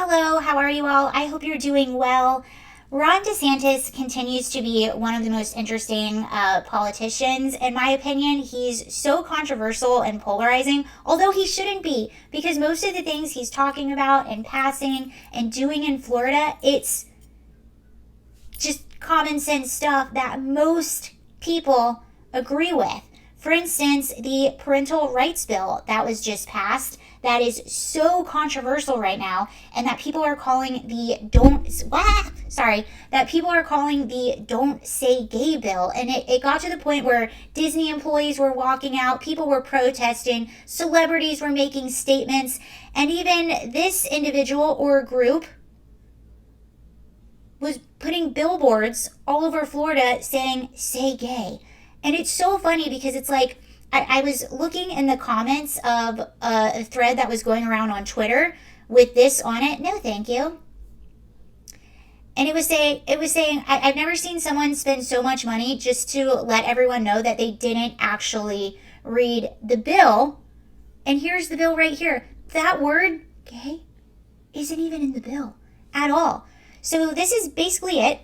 Hello, how are you all? I hope you're doing well. Ron DeSantis continues to be one of the most interesting politicians. In my opinion, he's so controversial and polarizing, although he shouldn't be, because most of the things he's talking about and passing and doing in Florida, it's just common sense stuff that most people agree with. For instance, the parental rights bill that was just passed that is so controversial right now and that people are calling the don't say gay bill. And it got to the point where Disney employees were walking out, people were protesting, celebrities were making statements, and even this individual or group was putting billboards all over Florida saying, say gay. And it's so funny because it's like, I was looking in the comments of a thread that was going around on Twitter with this on it. No, thank you. And it was saying, I've never seen someone spend so much money just to let everyone know that they didn't actually read the bill. And here's the bill right here. That word, gay, isn't even in the bill at all. So this is basically it.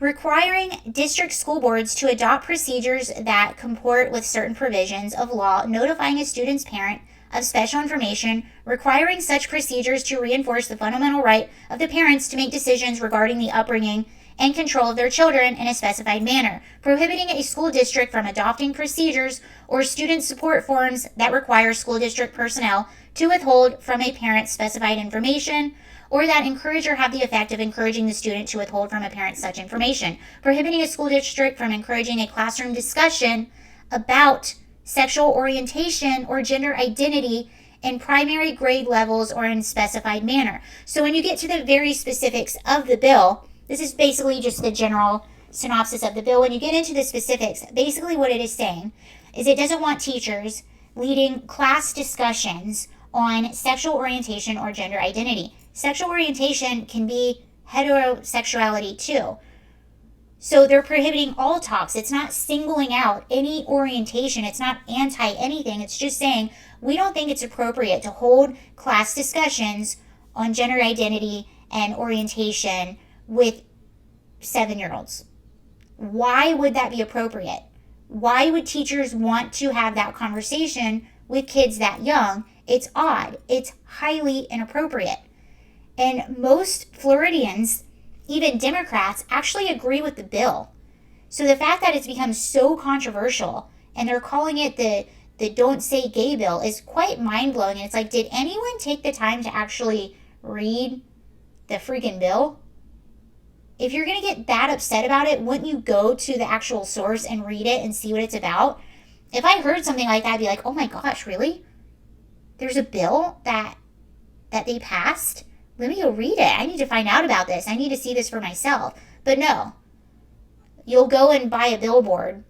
Requiring district school boards to adopt procedures that comport with certain provisions of law, notifying a student's parent of special information, requiring such procedures to reinforce the fundamental right of the parents to make decisions regarding the upbringing and control of their children in a specified manner, prohibiting a school district from adopting procedures or student support forms that require school district personnel to withhold from a parent specified information, or that encourage or have the effect of encouraging the student to withhold from a parent such information, prohibiting a school district from encouraging a classroom discussion about sexual orientation or gender identity in primary grade levels or in specified manner. So when you get to the very specifics of the bill, this is basically just the general synopsis of the bill. When you get into the specifics, basically what it is saying is it doesn't want teachers leading class discussions on sexual orientation or gender identity. Sexual orientation can be heterosexuality too. So they're prohibiting all talks. It's not singling out any orientation. It's not anti anything. It's just saying we don't think it's appropriate to hold class discussions on gender identity and orientation with 7-year-olds. Why would that be appropriate? Why would teachers want to have that conversation with kids that young? It's odd. It's highly inappropriate. And most Floridians, even Democrats, actually agree with the bill. So the fact that it's become so controversial and they're calling it the don't say gay bill is quite mind-blowing. And it's like, did anyone take the time to actually read the freaking bill? If you're going to get that upset about it, wouldn't you go to the actual source and read it and see what it's about? If I heard something like that, I'd be like, oh my gosh, really? There's a bill that they passed? Let me go read it. I need to find out about this. I need to see this for myself. But no, you'll go and buy a billboard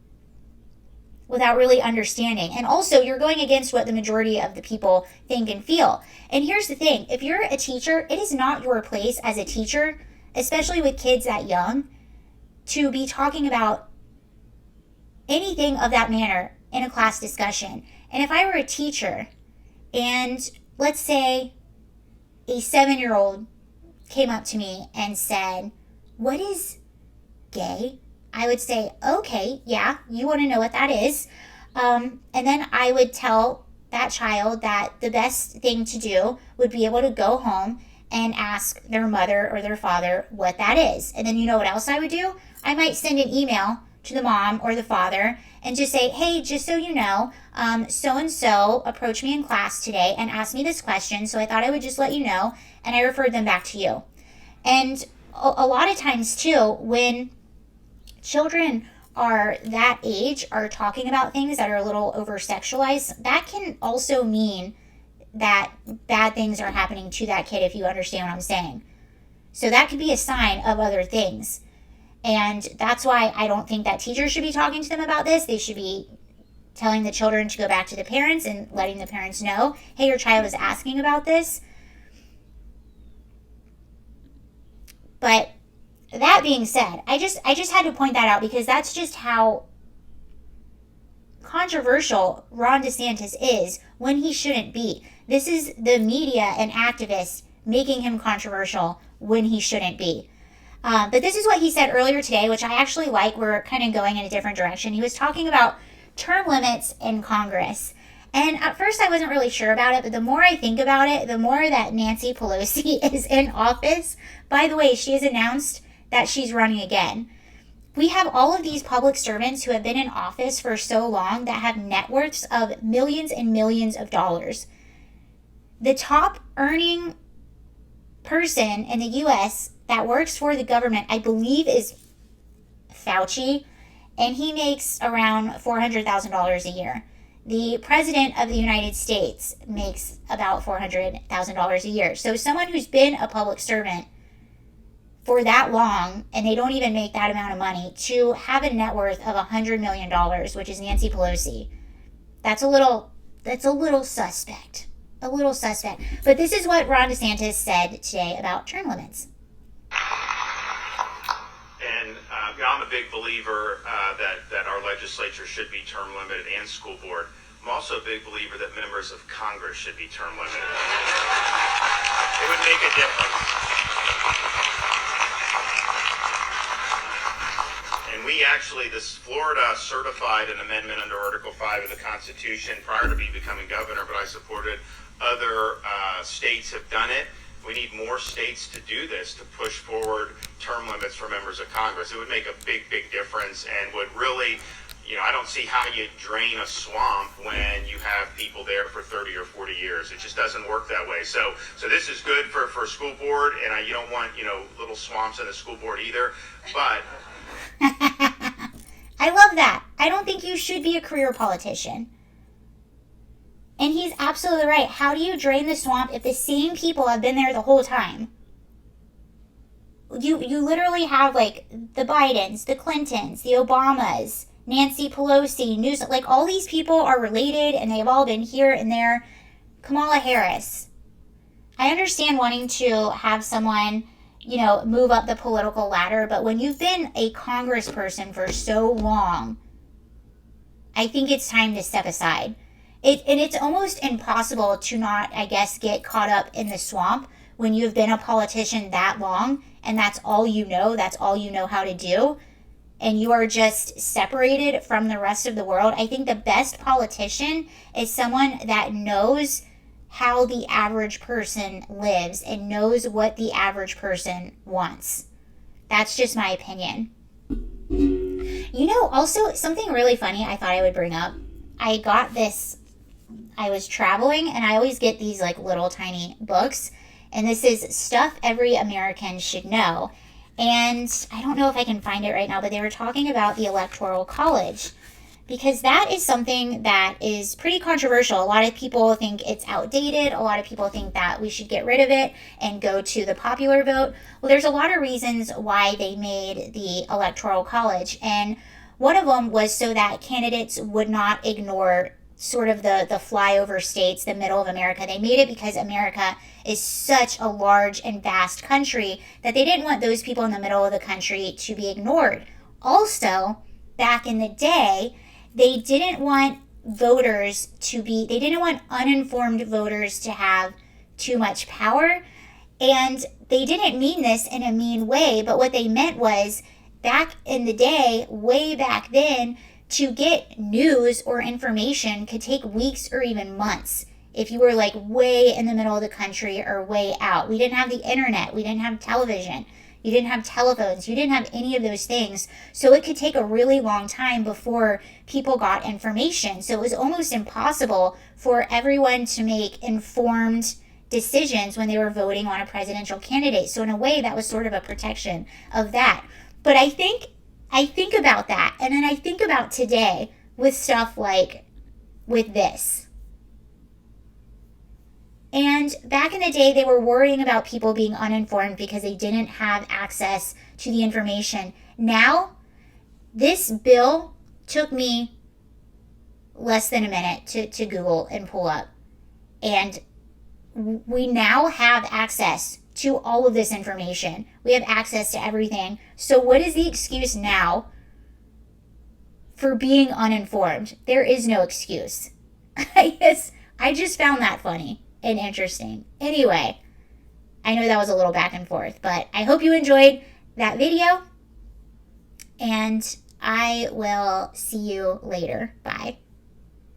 without really understanding. And also, you're going against what the majority of the people think and feel. And here's the thing. If you're a teacher, it is not your place as a teacher, especially with kids that young, to be talking about anything of that manner in a class discussion. And if I were a teacher and let's say a 7-year-old came up to me and said, what is gay? I would say, okay, yeah, you want to know what that is. And then I would tell that child that the best thing to do would be able to go home and ask their mother or their father what that is. And then you know what else I would do? I might send an email to the mom or the father and just say, hey, just so you know, so-and-so approached me in class today and asked me this question, so I thought I would just let you know, and I referred them back to you. And a lot of times, too, when children are that age, are talking about things that are a little over-sexualized, that can also mean that bad things are happening to that kid, if you understand what I'm saying. So that could be a sign of other things. And that's why I don't think that teachers should be talking to them about this. They should be telling the children to go back to the parents and letting the parents know, hey, your child is asking about this. But that being said, I just had to point that out because that's just how controversial Ron DeSantis is when he shouldn't be. This is the media and activists making him controversial when he shouldn't be. But this is what he said earlier today, which I actually like. We're kind of going in a different direction. He was talking about term limits in Congress. And at first I wasn't really sure about it, but the more I think about it, the more that Nancy Pelosi is in office. By the way, she has announced that she's running again. We have all of these public servants who have been in office for so long that have net worths of millions and millions of dollars. The top earning person in the U.S. that works for the government, I believe, is Fauci, and he makes around $400,000 a year. The president of the United States makes about $400,000 a year. So someone who's been a public servant for that long, and they don't even make that amount of money, to have a net worth of $100 million, which is Nancy Pelosi, that's a little suspect. A little suspect. But this is what Ron DeSantis said today about term limits. And I'm a big believer that our legislature should be term limited and school board. I'm also a big believer that members of Congress should be term limited. It would make a difference. And we actually, Florida certified an amendment under Article 5 of the Constitution prior to me becoming governor, but I supported other states have done it. We need more states to do this, to push forward term limits for members of Congress. It would make a big, big difference and would really, I don't see how you drain a swamp when you have people there for 30 or 40 years. It just doesn't work that way. So this is good for school board, and you don't want, little swamps in the school board either. But I love that. I don't think you should be a career politician. And he's absolutely right. How do you drain the swamp if the same people have been there the whole time? You literally have, like, the Bidens, the Clintons, the Obamas, Nancy Pelosi, Newsom. Like, all these people are related, and they've all been here and there. Kamala Harris. I understand wanting to have someone, move up the political ladder, but when you've been a congressperson for so long, I think it's time to step aside. And it's almost impossible to not, I guess, get caught up in the swamp when you've been a politician that long, and that's all that's all you know how to do, and you are just separated from the rest of the world. I think the best politician is someone that knows how the average person lives and knows what the average person wants. That's just my opinion. Also, something really funny I thought I would bring up. I was traveling, and I always get these like little tiny books, and this is Stuff Every American Should Know. And I don't know if I can find it right now, but they were talking about the Electoral College, because that is something that is pretty controversial. A lot of people think it's outdated. A lot of people think that we should get rid of it and go to the popular vote. Well, there's a lot of reasons why they made the Electoral College, and one of them was so that candidates would not ignore sort of the flyover states, the middle of America. They made it because America is such a large and vast country that they didn't want those people in the middle of the country to be ignored. Also, back in the day, they didn't want uninformed voters to have too much power. And they didn't mean this in a mean way, but what they meant was, back in the day, way back then, to get news or information could take weeks or even months if you were like way in the middle of the country or way out. We didn't have the internet. We didn't have television. You didn't have telephones. You didn't have any of those things. So it could take a really long time before people got information. So it was almost impossible for everyone to make informed decisions when they were voting on a presidential candidate. So in a way, that was sort of a protection of that. But I think about that, and then I think about today with stuff like with this. And back in the day, they were worrying about people being uninformed because they didn't have access to the information. Now, this bill took me less than a minute to Google and pull up. And we now have access to all of this information. We have access to everything. So what is the excuse now for being uninformed? There is no excuse. I just found that funny. and interesting. Anyway, I know that was a little back and forth, but I hope you enjoyed that video, and I will see you later. Bye.